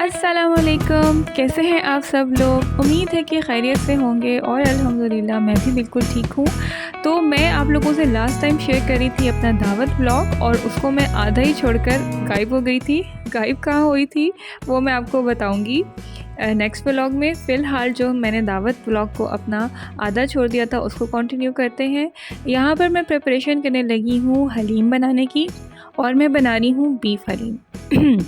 अस्सलामुअलैकुम, कैसे हैं आप सब लोग। उम्मीद है कि खैरियत से होंगे और अल्हम्दुलिल्लाह मैं भी बिल्कुल ठीक हूँ। तो मैं आप लोगों से लास्ट टाइम शेयर करी थी अपना दावत व्लॉग और उसको मैं आधा ही छोड़कर गायब हो गई थी। गायब कहाँ हुई थी वो मैं आपको बताऊँगी नेक्स्ट व्लॉग में। फ़िलहाल जो मैंने दावत व्लॉग को अपना आधा छोड़ दिया था उसको कंटिन्यू करते हैं। यहाँ पर मैं प्रिपरेशन करने लगी हूँ हलीम बनाने की और मैं बना रही हूँ बीफ हलीम।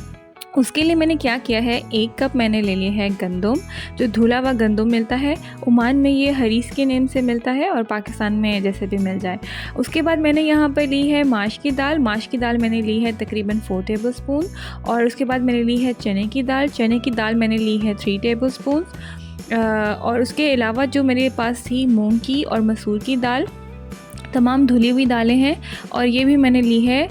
उसके लिए मैंने क्या किया है, 1 कप मैंने ले लिया है गंदम, जो धुला हुआ गंदम मिलता है। ओमान में ये हरीस के नेम से मिलता है और पाकिस्तान में जैसे भी मिल जाए। उसके बाद मैंने यहाँ पर ली है माश की दाल। माश की दाल मैंने ली है तकरीबन 4 टेबलस्पून। और उसके बाद मैंने ली है चने की दाल। चने की दाल मैंने ली है 3 टेबलस्पून। और उसके अलावा जो मेरे पास थी मूंग की और मसूर की दाल, तमाम धुली हुई दालें हैं और ये भी मैंने ली है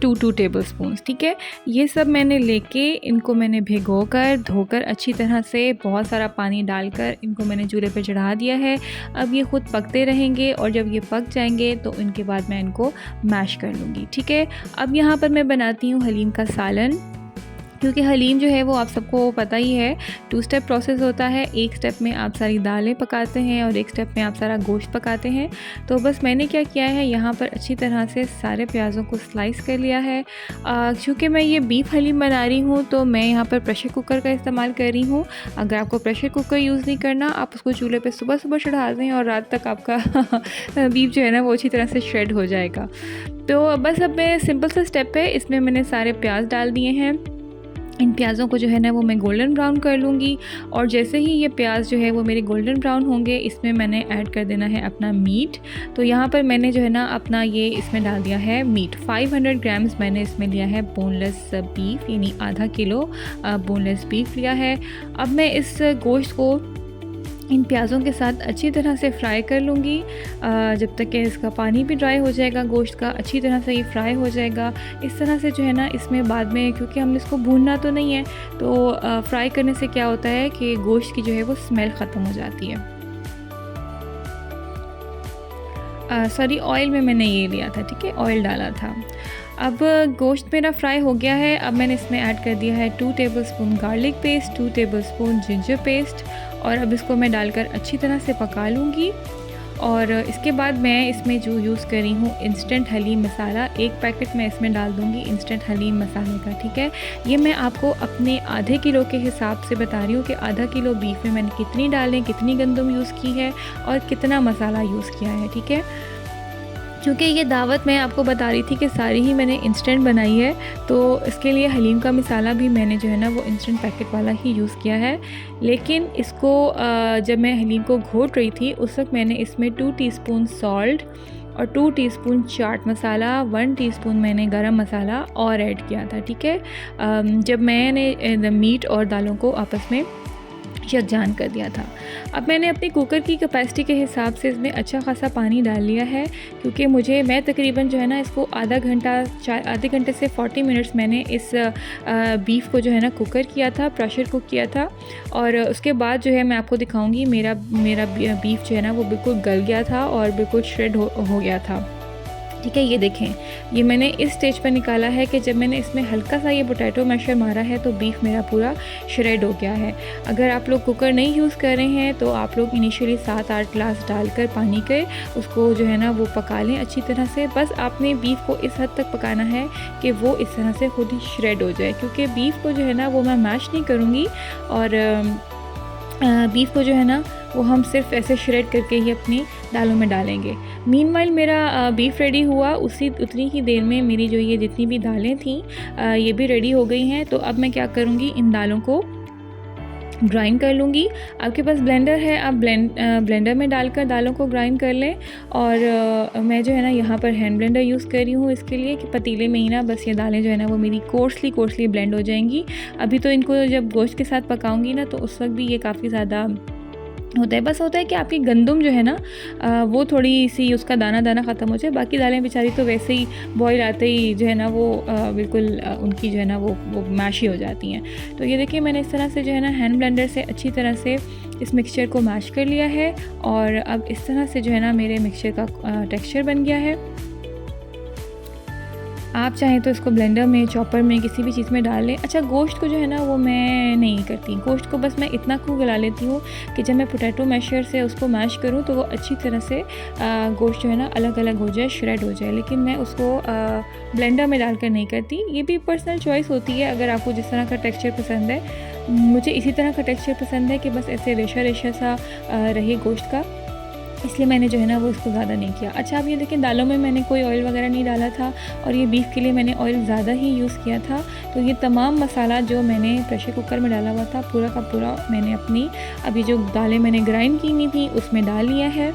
2 टेबलस्पून। ठीक है, ये सब मैंने लेके इनको मैंने भिगोकर धोकर अच्छी तरह से बहुत सारा पानी डालकर इनको मैंने चूल्हे पे चढ़ा दिया है। अब ये ख़ुद पकते रहेंगे और जब ये पक जाएंगे तो इनके बाद मैं इनको मैश कर लूँगी। ठीक है, अब यहाँ पर मैं बनाती हूँ हलीम का सालन, क्योंकि हलीम जो है वो आप सबको पता ही है 2 स्टेप प्रोसेस होता है। एक स्टेप में आप सारी दालें पकाते हैं और एक स्टेप में आप सारा गोश्त पकाते हैं। तो बस मैंने क्या किया है, यहाँ पर अच्छी तरह से सारे प्याज़ों को स्लाइस कर लिया है। क्योंकि मैं ये बीफ हलीम बना रही हूँ तो मैं यहाँ पर प्रेशर कुकर का इस्तेमाल कर रही हूँ। अगर आपको प्रेशर कुकर यूज़ नहीं करना, आप उसको चूल्हे पर सुबह सुबह चढ़ा दें और रात तक आपका बीफ जो है ना वो अच्छी तरह से श्रेड हो जाएगा। तो बस अब मैं सिंपल सा स्टेप है, इसमें मैंने सारे प्याज डाल दिए हैं। इन प्याज़ों को जो है ना वो मैं गोल्डन ब्राउन कर लूँगी और जैसे ही ये प्याज जो है वो मेरे गोल्डन ब्राउन होंगे, इसमें मैंने ऐड कर देना है अपना मीट। तो यहाँ पर मैंने जो है ना अपना ये इसमें डाल दिया है मीट। 500 ग्राम्स मैंने इसमें लिया है बोनलेस बीफ, यानी आधा किलो बोनलेस बीफ लिया है। अब मैं इस गोश्त को इन प्याज़ों के साथ अच्छी तरह से फ्राई कर लूँगी जब तक कि इसका पानी भी ड्राई हो जाएगा, गोश्त का अच्छी तरह से ये फ्राई हो जाएगा। इस तरह से जो है ना इसमें बाद में, क्योंकि हमने इसको भूनना तो नहीं है, तो फ्राई करने से क्या होता है कि गोश्त की जो है वो स्मेल ख़त्म हो जाती है। सॉरी, ऑयल में मैंने ये लिया था, ठीक है, ऑयल डाला था। अब गोश्त मेरा फ्राई हो गया है। अब मैंने इसमें ऐड कर दिया है 2 tablespoon garlic paste, 2 tablespoon ginger paste और अब इसको मैं डालकर अच्छी तरह से पका लूँगी। और इसके बाद मैं इसमें जो यूज़ कर रही हूँ इंस्टेंट हलीम मसाला, 1 पैकेट मैं इसमें डाल दूँगी इंस्टेंट हलीम मसाले का। ठीक है, ये मैं आपको अपने आधे किलो के हिसाब से बता रही हूँ कि आधा किलो बीफ में मैंने कितनी डालें, कितनी गंदम यूज़ की है और कितना मसाला यूज़ किया है। ठीक है, क्योंकि ये दावत मैं आपको बता रही थी कि सारी ही मैंने इंस्टेंट बनाई है, तो इसके लिए हलीम का मसाला भी मैंने जो है ना वो इंस्टेंट पैकेट वाला ही यूज़ किया है। लेकिन इसको जब मैं हलीम को घोट रही थी उस वक्त मैंने इसमें 2 टीस्पून सॉल्ट और 2 टीस्पून चाट मसाला, 1 टीस्पून मैंने गरम मसाला और ऐड किया था। ठीक है, जब मैंने मीट और दालों को आपस में यकजान कर दिया था। अब मैंने अपनी कुकर की कैपेसिटी के हिसाब से इसमें अच्छा खासा पानी डाल लिया है, क्योंकि मैं तकरीबन जो है ना इसको आधे घंटे से 40 मिनट्स मैंने इस बीफ को जो है ना कुकर किया था, प्रेशर कुक किया था। और उसके बाद जो है मैं आपको दिखाऊंगी मेरा बीफ जो है ना वो बिल्कुल गल गया था और बिल्कुल श्रेड हो गया था। ठीक है, ये देखें, ये मैंने इस स्टेज पर निकाला है कि जब मैंने इसमें हल्का सा ये पोटैटो मैशर मारा है तो बीफ मेरा पूरा श्रेड हो गया है। अगर आप लोग कुकर नहीं यूज़ कर रहे हैं तो आप लोग इनिशियली 7-8 ग्लास डालकर पानी के उसको जो है ना वो पका लें अच्छी तरह से। बस आपने बीफ को इस हद तक पकाना है कि वो इस तरह से खुद ही श्रेड हो जाए, क्योंकि बीफ को जो है ना वो मैं मैश नहीं करूँगी और बीफ को जो है ना वो हम सिर्फ ऐसे श्रेड करके ही अपनी दालों में डालेंगे। मीनवाइल मेरा बीफ रेडी हुआ, उतनी ही देर में मेरी जो ये जितनी भी दालें थीं ये भी रेडी हो गई हैं। तो अब मैं क्या करूँगी, इन दालों को ग्राइंड कर लूँगी। आपके पास ब्लेंडर है, आप ब्लेंडर में डालकर दालों को ग्राइंड कर लें। और मैं जो है ना यहाँ पर हैंड ब्लेंडर यूज़ कर रही हूँ इसके लिए कि पतीले में ही ना बस ये दालें जो है ना वो मेरी कोर्सली ब्लेंड हो जाएंगी। अभी तो इनको जब गोश्त के साथ पकाऊंगी ना तो उस वक्त भी ये काफ़ी ज़्यादा होता है। बस होता है कि आपकी गंदम जो है ना वो थोड़ी सी उसका दाना ख़त्म हो जाए, बाकी दालें बेचारी तो वैसे ही बॉयल आते ही जो है ना वो बिल्कुल उनकी जो है ना वो मैश ही हो जाती हैं। तो ये देखिए, मैंने इस तरह से जो है ना हैंड ब्लेंडर से अच्छी तरह से इस मिक्सचर को मैश कर लिया है और अब इस तरह से जो है ना मेरे मिक्सचर का टेक्सचर बन गया है। आप चाहें तो इसको ब्लेंडर में, चॉपर में, किसी भी चीज़ में डाल लें। अच्छा, गोश्त को जो है ना वो मैं नहीं करती, गोश्त को बस मैं इतना खूब गला लेती हूँ कि जब मैं पोटैटो मैशर से उसको मैश करूँ तो वो अच्छी तरह से गोश्त जो है ना अलग अलग हो जाए, श्रेड हो जाए। लेकिन मैं उसको ब्लेंडर में डालकर नहीं करती। ये भी पर्सनल चॉइस होती है, अगर आपको जिस तरह का टेक्सचर पसंद है। मुझे इसी तरह का टेक्सचर पसंद है कि बस ऐसे रेशा रेशा सा रहे गोश्त का, इसलिए मैंने जो है ना वो इसको ज़्यादा नहीं किया। अच्छा, अब ये देखें, दालों में मैंने कोई ऑयल वगैरह नहीं डाला था और ये बीफ के लिए मैंने ऑयल ज़्यादा ही यूज़ किया था। तो ये तमाम मसाला जो मैंने प्रेशर कुकर में डाला हुआ था पूरा का पूरा मैंने अपनी अभी जो दालें मैंने ग्राइंड की हुई थी उसमें डाल लिया है।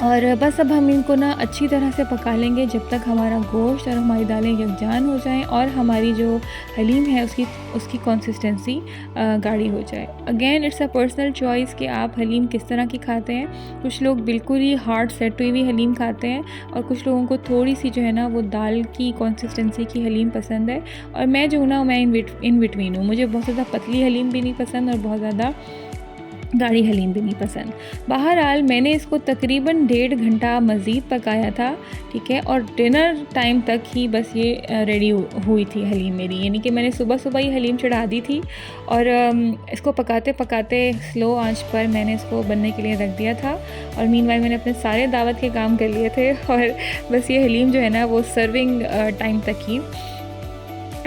और बस अब हम इनको ना अच्छी तरह से पका लेंगे जब तक हमारा गोश्त और हमारी दालें यकजान हो जाएं और हमारी जो हलीम है उसकी कंसिस्टेंसी गाढ़ी हो जाए। Again it's a personal choice कि आप हलीम किस तरह की खाते हैं। कुछ लोग बिल्कुल ही हार्ड सेट हुई हुई हलीम खाते हैं और कुछ लोगों को थोड़ी सी जो है ना वो दाल की कंसिस्टेंसी की हलीम पसंद है। और मैं जो हूँ ना मैं इन बिटवीन हूँ। मुझे बहुत ज़्यादा पतली हलीम भी नहीं पसंद और बहुत ज़्यादा गाढ़ी हलीम भी नहीं पसंद। बहरहाल मैंने इसको तकरीबन 1.5 घंटा मज़ीद पकाया था, ठीक है। और डिनर टाइम तक ही बस ये रेडी हुई थी हलीम मेरी, यानी कि मैंने सुबह सुबह ही हलीम चढ़ा दी थी और इसको पकाते पकाते स्लो आंच पर मैंने इसको बनने के लिए रख दिया था। और मीनवाइल मैंने अपने सारे दावत के काम कर लिए थे और बस ये हलीम जो है ना वो सर्विंग टाइम तक ही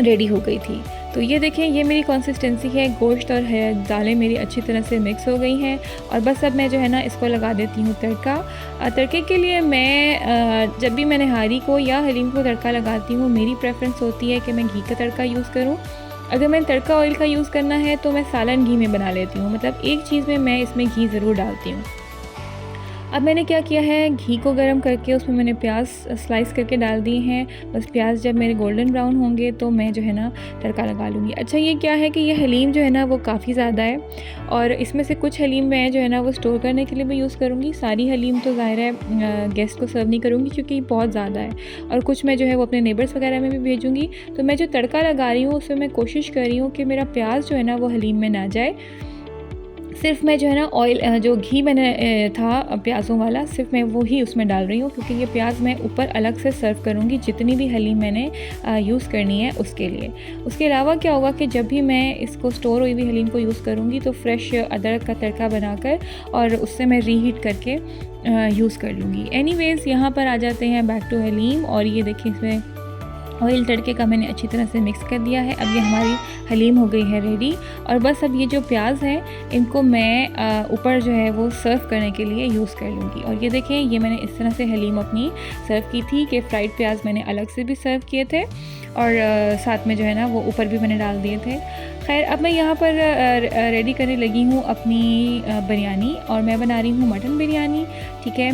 रेडी हो गई थी। तो ये देखें, ये मेरी कंसिस्टेंसी है, गोश्त और दालें मेरी अच्छी तरह से मिक्स हो गई हैं। और बस अब मैं जो है ना इसको लगा देती हूँ तड़का। तड़के के लिए मैं जब भी मैं नहारी को या हलीम को तड़का लगाती हूँ मेरी प्रेफरेंस होती है कि मैं घी का तड़का यूज़ करूँ। अगर मैं तड़का ऑयल का यूज़ करना है तो मैं सालन घी में बना लेती हूँ, मतलब एक चीज़ में मैं इसमें घी ज़रूर डालती हूँ। अब मैंने क्या किया है, घी को गर्म करके उसमें मैंने प्याज स्लाइस करके डाल दिए हैं। बस प्याज जब मेरे गोल्डन ब्राउन होंगे तो मैं जो है ना तड़का लगा लूँगी। अच्छा, ये क्या है कि ये हलीम जो है ना वो काफ़ी ज़्यादा है और इसमें से कुछ हलीम मैं जो है ना वो स्टोर करने के लिए भी यूज़ करूँगी। सारी हलीम तो ज़ाहिर है गेस्ट को सर्व नहीं करूँगी क्योंकि बहुत ज़्यादा है। और कुछ मैं जो है वो अपने नेबर्स वगैरह में भी भेजूँगी। तो मैं जो तड़का लगा रही हूँ उसमें मैं कोशिश कर रही हूँ कि मेरा प्याज जो है ना वो हलीम में ना जाए। सिर्फ मैं जो है ना ऑयल जो घी मैंने था प्याज़ों वाला, सिर्फ मैं वो ही उसमें डाल रही हूँ क्योंकि ये प्याज मैं ऊपर अलग से सर्व करूँगी जितनी भी हलीम मैंने यूज़ करनी है उसके लिए। उसके अलावा क्या होगा कि जब भी मैं इसको स्टोर हुई हुई हलीम को यूज़ करूँगी तो फ्रेश अदरक का तड़का बनाकर और उससे मैं रीहीट करके यूज़ कर लूँगी। एनीवेज़, यहाँ पर आ जाते हैं बैक टू हलीम। और ये देखिए, इसमें ऑयल तड़के का मैंने अच्छी तरह से मिक्स कर दिया है। अब ये हमारी हलीम हो गई है रेडी। और बस अब ये जो प्याज हैं इनको मैं ऊपर जो है वो सर्व करने के लिए यूज़ कर लूँगी। और ये देखें, ये मैंने इस तरह से हलीम अपनी सर्व की थी कि फ्राइड प्याज मैंने अलग से भी सर्व किए थे और साथ में जो है ना वो ऊपर भी मैंने डाल दिए थे। खैर, अब मैं यहाँ पर रेडी करने लगी हूँ अपनी बिरयानी और मैं बना रही हूँ मटन बिरयानी, ठीक है।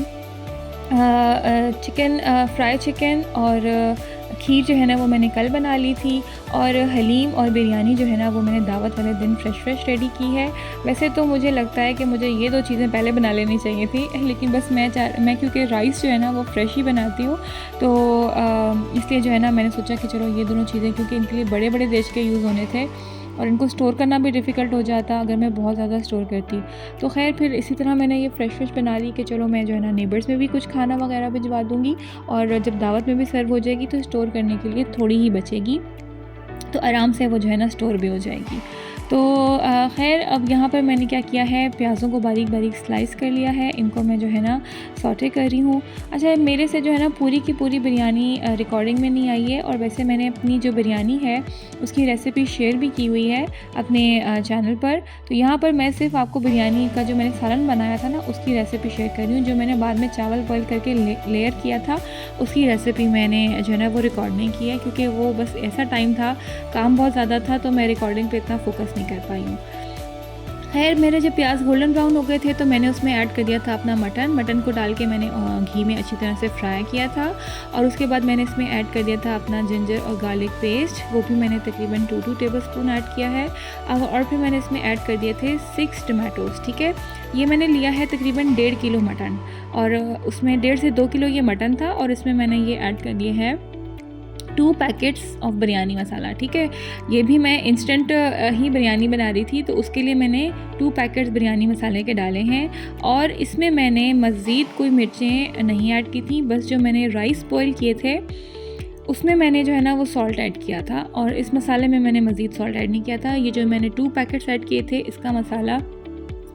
चिकन फ्राई चिकन और खीर जो है ना वो मैंने कल बना ली थी और हलीम और बिरयानी जो है ना वो मैंने दावत वाले दिन फ्रेश रेडी की है। वैसे तो मुझे लगता है कि मुझे ये 2 चीज़ें पहले बना लेनी चाहिए थी, लेकिन बस मैं क्योंकि राइस जो है ना वो फ्रेश ही बनाती हूँ तो इसलिए जो है ना मैंने सोचा कि चलो ये दोनों चीज़ें, क्योंकि इनके लिए बड़े बड़े देश के यूज़ होने थे और इनको स्टोर करना भी डिफ़िकल्ट हो जाता अगर मैं बहुत ज़्यादा स्टोर करती। तो खैर, फिर इसी तरह मैंने ये फ्रेश बना ली कि चलो मैं जो है ना नेबर्स में भी कुछ खाना वगैरह भिजवा दूँगी और जब दावत में भी सर्व हो जाएगी तो स्टोर करने के लिए थोड़ी ही बचेगी, तो आराम से वो जो है ना स्टोर भी हो जाएगी। तो खैर, अब यहाँ पर मैंने क्या किया है, प्याज़ों को बारीक बारीक स्लाइस कर लिया है, इनको मैं जो है ना सौटे कर रही हूँ। अच्छा, मेरे से जो है ना पूरी की पूरी बिरयानी रिकॉर्डिंग में नहीं आई है और वैसे मैंने अपनी जो बिरयानी है उसकी रेसिपी शेयर भी की हुई है अपने चैनल पर। तो यहाँ पर मैं सिर्फ आपको बिरयानी का जो मैंने सालन बनाया था ना उसकी रेसिपी शेयर कर रही हूँ। जो मैंने बाद में चावल बॉयल करके लेयर किया था उसकी रेसिपी मैंने जो है ना वो रिकॉर्ड नहीं की है क्योंकि वो बस ऐसा टाइम था, काम बहुत ज़्यादा था, तो मैं रिकॉर्डिंग पर इतना फोकस नहीं कर पाई हूँ। खैर, मेरे जब प्याज गोल्डन ब्राउन हो गए थे तो मैंने उसमें ऐड कर दिया था अपना मटन को डाल के मैंने घी में अच्छी तरह से फ्राई किया था और उसके बाद मैंने इसमें ऐड कर दिया था अपना जिंजर और गार्लिक पेस्ट, वो भी मैंने तकरीबन 2 टेबलस्पून ऐड किया है। और फिर मैंने इसमें ऐड कर दिए थे 6 टमाटोज़, ठीक है। ये मैंने लिया है तकरीबन 1.5 किलो मटन और उसमें 1.5 से 2 किलो ये मटन था और इसमें मैंने ये ऐड कर दिए हैं 2 पैकेट्स ऑफ बिरयानी मसाला, ठीक है। ये भी मैं इंस्टेंट ही बिरयानी बना रही थी, तो उसके लिए मैंने 2 पैकेट्स बिरयानी मसाले के डाले हैं। और इसमें मैंने मज़ीद कोई मिर्चें नहीं ऐड की थी, बस जो मैंने राइस बॉयल किए थे उसमें मैंने जो है ना वो सॉल्ट ऐड किया था, और इस मसाले में मैंने मज़ीद सॉल्ट ऐड नहीं किया था। ये जो मैंने 2 पैकेट्स ऐड किए थे इसका मसाला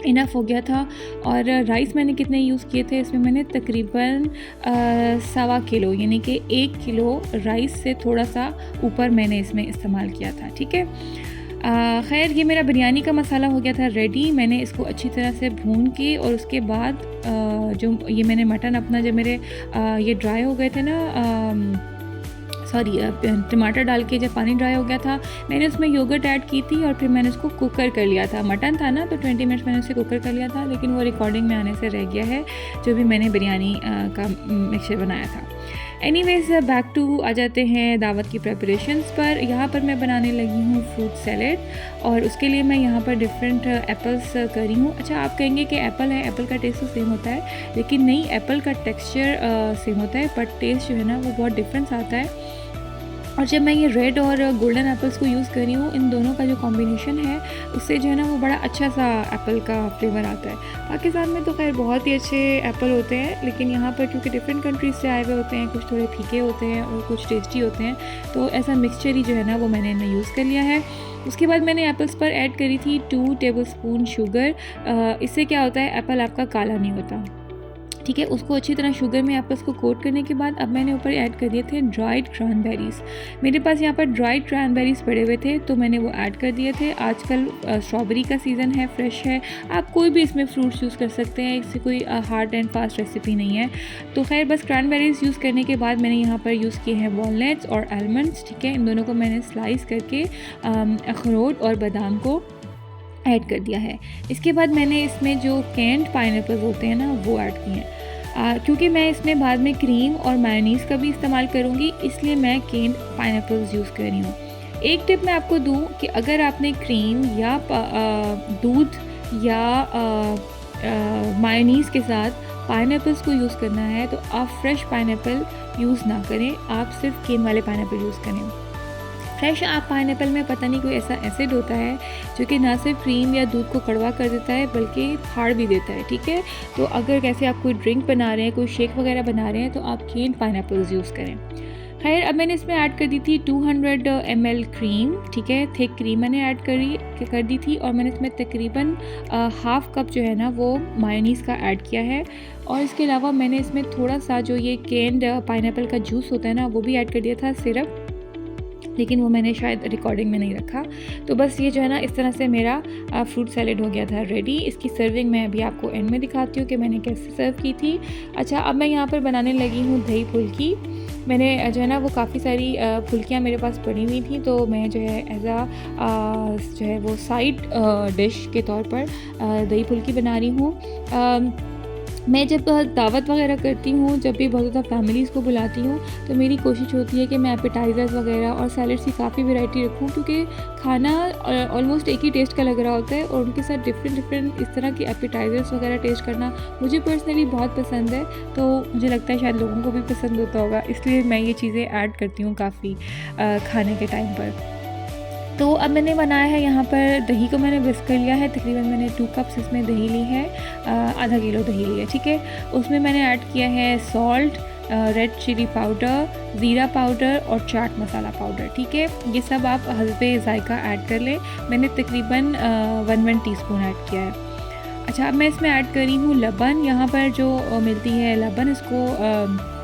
इनफ हो गया था। और राइस मैंने कितने यूज़ किए थे, इसमें मैंने तकरीबन 1.25 किलो यानी कि 1 किलो राइस से थोड़ा सा ऊपर मैंने इसमें इस्तेमाल किया था, ठीक है। खैर ये मेरा बिरयानी का मसाला हो गया था रेडी। मैंने इसको अच्छी तरह से भून के और उसके बाद जो ये मैंने मटन अपना जब मेरे ये ड्राई हो गए थे ना, टमाटर डाल के जब पानी ड्राई हो गया था, मैंने उसमें योगर्ट ऐड की थी और फिर मैंने उसको कुकर कर लिया था। मटन था ना तो 20 मिनट्स मैंने उसे कुकर कर लिया था, लेकिन वो रिकॉर्डिंग में आने से रह गया है जो भी मैंने बिरयानी का मिक्सचर बनाया था। एनीवेज बैक टू आ जाते हैं दावत की प्रेपरेशंस पर। यहाँ पर मैं बनाने लगी हूँ फ्रूट सैलेड, और उसके लिए मैं यहाँ पर डिफरेंट एप्पल्स कर रही हूँ। अच्छा, आप कहेंगे कि एप्पल है, एप्पल का टेस्ट तो सेम होता है, लेकिन नहीं, एप्पल का टेक्सचर सेम होता है बट टेस्ट जो है ना वो बहुत डिफरेंस आता है। और जब मैं ये रेड और गोल्डन एप्पल्स को यूज़ कर रही हूँ, इन दोनों का जो कॉम्बिनेशन है उससे जो है ना वो बड़ा अच्छा सा एप्पल का फ्लेवर आता है। पाकिस्तान में तो खैर बहुत ही अच्छे एप्पल होते हैं, लेकिन यहाँ पर क्योंकि डिफरेंट कंट्रीज से आए हुए होते हैं, कुछ थोड़े फीके होते हैं और कुछ टेस्टी होते हैं, तो ऐसा मिक्सचर ही जो है ना वो मैंने इनमें यूज़ कर लिया है। उसके बाद मैंने एप्पल्स पर ऐड करी थी 2 टेबलस्पून शुगर। इससे क्या होता है, एप्पल आपका काला नहीं होता, ठीक है। उसको अच्छी तरह शुगर में एप्पल्स को कोट करने के बाद अब मैंने ऊपर ऐड कर दिए थे ड्राइड क्रैनबेरीज़। मेरे पास यहाँ पर ड्राइड क्रैनबेरीज़ पड़े हुए थे तो मैंने वो ऐड कर दिए थे। आजकल स्ट्रॉबेरी का सीज़न है, फ्रेश है, आप कोई भी इसमें फ्रूट्स यूज़ कर सकते हैं, इससे कोई हार्ड एंड फास्ट रेसिपी नहीं है। तो खैर बस क्रैनबेरीज़ यूज़ करने के बाद मैंने यहाँ पर यूज़ किए हैं वॉलनट्स और आलमंड्स, ठीक है। इन दोनों को मैंने स्लाइस करके अखरोट और बादाम को ऐड कर दिया है। इसके बाद मैंने इसमें जो कैंड पाइनएप्पल्स होते हैं ना वो ऐड किए हैं। क्योंकि मैं इसमें बाद में क्रीम और मायोनीज़ का भी इस्तेमाल करूँगी, इसलिए मैं कैंड पाइनएप्पल्स यूज़ कर रही हूँ। एक टिप मैं आपको दूँ कि अगर आपने क्रीम या दूध या मायोनीज़ के साथ पाइनएप्पल्स को यूज़ करना है तो आप फ्रेश पाइनएप्पल यूज़ ना करें, आप सिर्फ कैन वाले पाइनएप्पल यूज़ करें। फ्रेश आप पाइनएप्पल में पता नहीं कोई ऐसा एसिड होता है जो कि ना सिर्फ क्रीम या दूध को कड़वा कर देता है बल्कि फाड़ भी देता है, ठीक है। तो अगर कैसे आप कोई ड्रिंक बना रहे हैं, कोई शेक वगैरह बना रहे हैं, तो आप कैन पाइनएप्पल्स यूज़ करें। खैर अब मैंने इसमें ऐड कर दी थी 200 ml क्रीम, ठीक है। थिक क्रीम मैंने ऐड कर दी थी, और मैंने इसमें तकरीबन हाफ़ कप जो है ना वो मायोनीज़ का ऐड किया है। और इसके अलावा मैंने इसमें थोड़ा सा जो ये कैंड पाइनएप्पल का जूस होता है ना वो भी ऐड कर दिया था, सिरप, लेकिन वो मैंने शायद रिकॉर्डिंग में नहीं रखा। तो बस ये जो है ना इस तरह से मेरा फ्रूट सैलेड हो गया था रेडी। इसकी सर्विंग मैं अभी आपको एंड में दिखाती हूँ कि मैंने कैसे सर्व की थी। अच्छा, अब मैं यहाँ पर बनाने लगी हूँ दही फुल्की। मैंने जो है ना वो काफ़ी सारी फुल्कियाँ मेरे पास पड़ी हुई थी, तो मैं जो है एज जो है वो साइड डिश के तौर पर दही फुल्की बना रही हूँ। मैं जब दावत वगैरह करती हूँ, जब भी बहुत ज़्यादा फैमिलीज़ को बुलाती हूँ, तो मेरी कोशिश होती है कि मैं एपेटाइज़र्स वगैरह और सैलड्स की काफ़ी वैरायटी रखूँ, क्योंकि खाना ऑलमोस्ट एक ही टेस्ट का लग रहा होता है, और उनके साथ डिफरेंट इस तरह के एपेटाइज़र्स वगैरह टेस्ट करना मुझे पर्सनली बहुत पसंद है। तो मुझे लगता है शायद लोगों को भी पसंद होता होगा, इसलिए मैं ये चीज़ें ऐड करती हूँ काफ़ी खाने के टाइम पर। तो अब मैंने बनाया है यहाँ पर दही को मैंने विस्क कर लिया है। तकरीबन मैंने 2 कप्स इसमें दही ली है, आधा किलो दही ली है, ठीक है। उसमें मैंने ऐड किया है सॉल्ट, रेड चिली पाउडर, ज़ीरा पाउडर और चाट मसाला पाउडर, ठीक है। ये सब आप हस्बे ज़ायका ऐड कर लें। मैंने तकरीबन 1 टीस्पून ऐड किया है। अच्छा, अब मैं इसमें ऐड कर रही हूँ लबन। यहाँ पर जो मिलती है लबन, इसको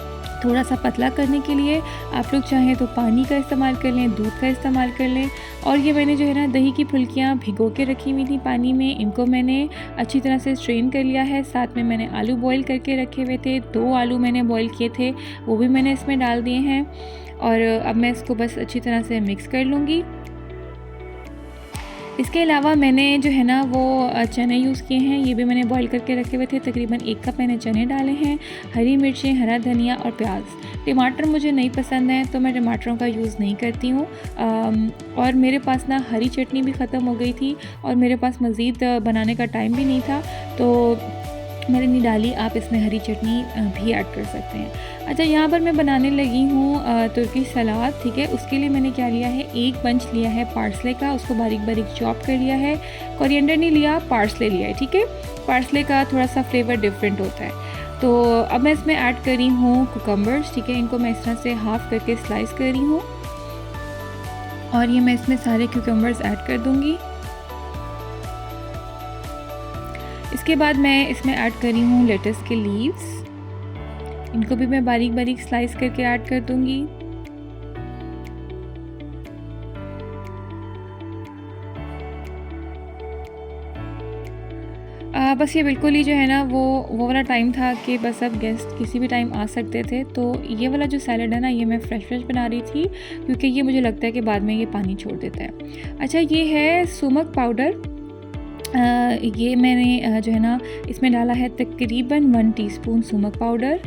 थोड़ा सा पतला करने के लिए आप लोग चाहें तो पानी का इस्तेमाल कर लें, दूध का इस्तेमाल कर लें। और ये मैंने जो है ना दही की फुल्कियाँ भिगो के रखी हुई थी पानी में, इनको मैंने अच्छी तरह से स्ट्रेन कर लिया है। साथ में मैंने आलू बॉईल करके रखे हुए थे, 2 आलू मैंने बॉईल किए थे, वो भी मैंने इसमें डाल दिए हैं। और अब मैं इसको बस अच्छी तरह से मिक्स कर लूँगी। इसके अलावा मैंने जो है ना वो चने यूज़ किए हैं, ये भी मैंने बॉईल करके रखे हुए थे। तकरीबन 1 कप मैंने चने डाले हैं, हरी मिर्चें, हरा धनिया और प्याज। टमाटर मुझे नहीं पसंद है तो मैं टमाटरों का यूज़ नहीं करती हूँ। और मेरे पास ना हरी चटनी भी ख़त्म हो गई थी और मेरे पास मज़ीद बनाने का टाइम भी नहीं था, तो मैंने नहीं डाली, आप इसमें हरी चटनी भी ऐड कर सकते हैं। अच्छा, यहाँ पर मैं बनाने लगी हूँ तुर्की सलाद, ठीक है। उसके लिए मैंने क्या लिया है, एक बंच लिया है पार्सले का, उसको बारीक बारीक चॉप कर लिया है। कोरिएंडर नहीं लिया, पार्सले लिया है, ठीक है। पार्सले का थोड़ा सा फ्लेवर डिफरेंट होता है। तो अब मैं इसमें ऐड कर रही हूँ कुकम्बर्स, ठीक है। इनको मैं इस तरह से हाफ़ करके स्लाइस कर रही हूँ और ये मैं इसमें सारे कुकम्बर्स ऐड कर दूँगी। इसके बाद मैं इसमें ऐड कर रही हूँ लेटस के लीव्स, इनको भी मैं बारीक बारीक स्लाइस करके ऐड कर दूँगी। बस ये बिल्कुल ही जो है ना वो वाला टाइम था कि बस अब गेस्ट किसी भी टाइम आ सकते थे। तो ये वाला जो सैलड है ना, ये मैं फ्रेश बना रही थी, क्योंकि ये मुझे लगता है कि बाद में ये पानी छोड़ देता है। अच्छा, ये है सुमक पाउडर। ये मैंने जो है ना इसमें डाला है तकरीबन 1 टीस्पून सुमक पाउडर।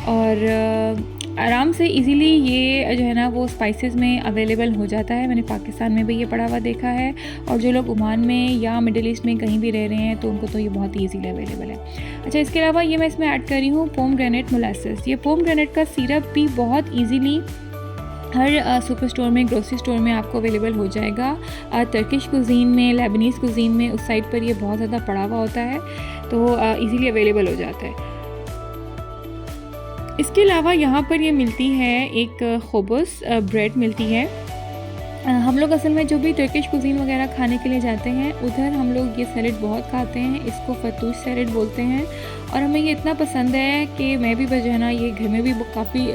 और आराम से इजीली ये जो है ना वो स्पाइसेस में अवेलेबल हो जाता है। मैंने पाकिस्तान में भी ये पड़ा हुआ देखा है, और जो लोग ओमान में या मिडिल ईस्ट में कहीं भी रह रहे हैं तो उनको तो ये बहुत ही ईजीली अवेलेबल है। अच्छा, इसके अलावा ये मैं इसमें ऐड कर रही हूँ पोमग्रेनेट मोलासेस। ये पोमग्रेनेट का सिरप भी बहुत ईजीली हर सुपर स्टोर में, ग्रोसरी स्टोर में आपको अवेलेबल हो जाएगा। टर्किश कुजीन में, लेबनीज़ कुजीन में, उस साइड पर ये बहुत ज़्यादा पड़ा हुआ होता है, तो इजीली अवेलेबल हो जाता है। इसके अलावा यहाँ पर ये मिलती है एक खुबुस ब्रेड मिलती है। हम लोग असल में जो भी टर्किश कुजीन वगैरह खाने के लिए जाते हैं, उधर हम लोग ये सैलेड बहुत खाते हैं। इसको फतूश सैलेड बोलते हैं, और हमें ये इतना पसंद है कि मैं भी बस जो है ना ये घर में भी काफ़ी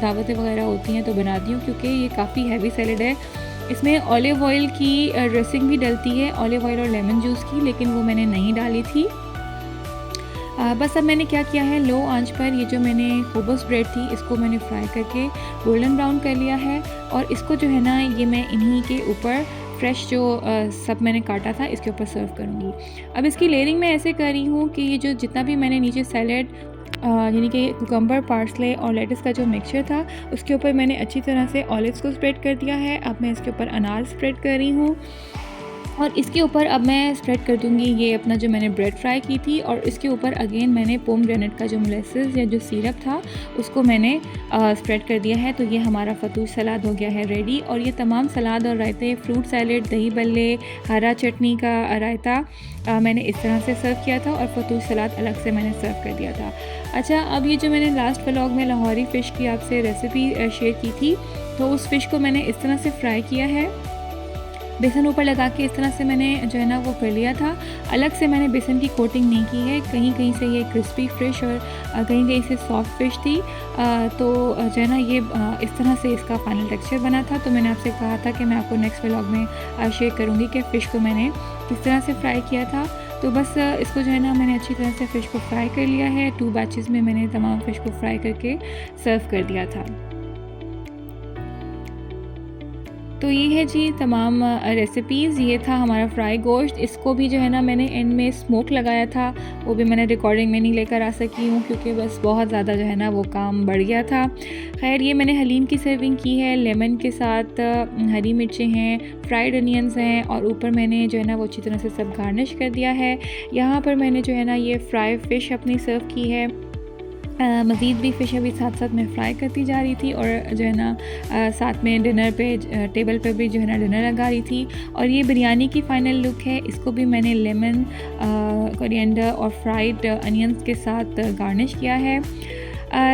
दावतें वगैरह होती हैं तो बनाती हूँ, क्योंकि ये काफ़ी हैवी सैलेड है। इसमें ऑलिव ऑयल की ड्रेसिंग भी डलती है, ऑलिव ऑयल और लेमन जूस की, लेकिन वो मैंने नहीं डाली थी। बस अब मैंने क्या किया है, लो आंच पर ये जो मैंने खुबुस ब्रेड थी इसको मैंने फ्राई करके गोल्डन ब्राउन कर लिया है, और इसको जो है ना ये मैं इन्हीं के ऊपर फ्रेश जो सब मैंने काटा था इसके ऊपर सर्व करूँगी। अब इसकी लेयरिंग मैं ऐसे कर रही हूँ कि ये जो जितना भी मैंने नीचे सैलेड यानी कि कुकम्बर, पार्सले और लेटस का जो मिक्सचर था उसके ऊपर मैंने अच्छी तरह से ऑलिव्स को स्प्रेड कर दिया है। अब मैं इसके ऊपर अनार स्प्रेड कर रही हूँ, और इसके ऊपर अब मैं स्प्रेड कर दूँगी ये अपना जो मैंने ब्रेड फ्राई की थी, और इसके ऊपर अगेन मैंने पोमग्रेनेट का जो मोलेसेस या जो सिरप था उसको मैंने स्प्रेड कर दिया है। तो ये हमारा फतूश सलाद हो गया है रेडी। और ये तमाम सलाद और रायते, फ्रूट सैलेड, दही बल्ले, हरा चटनी का रायता मैंने इस तरह से सर्व किया था, और फतूश सलाद अलग से मैंने सर्व कर दिया था। अच्छा, अब ये जो मैंने लास्ट व्लॉग में लाहौरी फ़िश की आपसे रेसिपी शेयर की थी, तो उस फ़िश को मैंने इस तरह से फ्राई किया है, बेसन ऊपर लगा के इस तरह से मैंने जो है ना वो कर लिया था। अलग से मैंने बेसन की कोटिंग नहीं की है। कहीं कहीं से ये क्रिस्पी फ़िश और कहीं कहीं से सॉफ्ट फ़िश थी, तो जो है ना ये इस तरह से इसका फाइनल टेक्सचर बना था। तो मैंने आपसे कहा था कि मैं आपको नेक्स्ट व्लॉग में शेयर करूँगी कि फ़िश को मैंने किस तरह से फ्राई किया था। तो बस इसको जो है ना मैंने अच्छी तरह से फ़िश को फ्राई कर लिया है। 2 बैचेज़ में मैंने तमाम फ़िश को फ्राई करके सर्व कर दिया था। तो ये है जी तमाम रेसिपीज़। ये था हमारा फ्राई गोश्त। इसको भी जो है ना मैंने एंड में स्मोक लगाया था, वो भी मैंने रिकॉर्डिंग में नहीं लेकर आ सकी हूँ, क्योंकि बस बहुत ज़्यादा जो है ना वो काम बढ़ गया था। खैर, ये मैंने हलीम की सर्विंग की है, लेमन के साथ हरी मिर्चें हैं, फ्राइड अनियंस हैं, और ऊपर मैंने जो है ना वो अच्छी तरह से सब गार्निश कर दिया है। यहाँ पर मैंने जो है ना ये फ्राई फ़िश अपनी सर्व की है। मज़ीद भी फ़िश अभी साथ साथ मैं फ्राई करती जा रही थी, और जो है ना साथ में डिनर पे टेबल पे भी जो है ना डिनर लगा रही थी। और ये बिरयानी की फ़ाइनल लुक है। इसको भी मैंने लेमन, कोरिएंडर और फ्राइड अनियंस के साथ गार्निश किया है।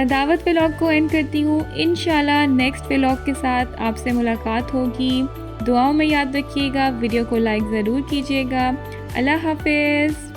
दावत व्लॉग को एंड करती हूँ। इंशाल्लाह नेक्स्ट व्लॉग के साथ आपसे मुलाकात होगी। दुआओं में याद रखिएगा, वीडियो को लाइक ज़रूर कीजिएगा। अल्लाह हाफ़िज़।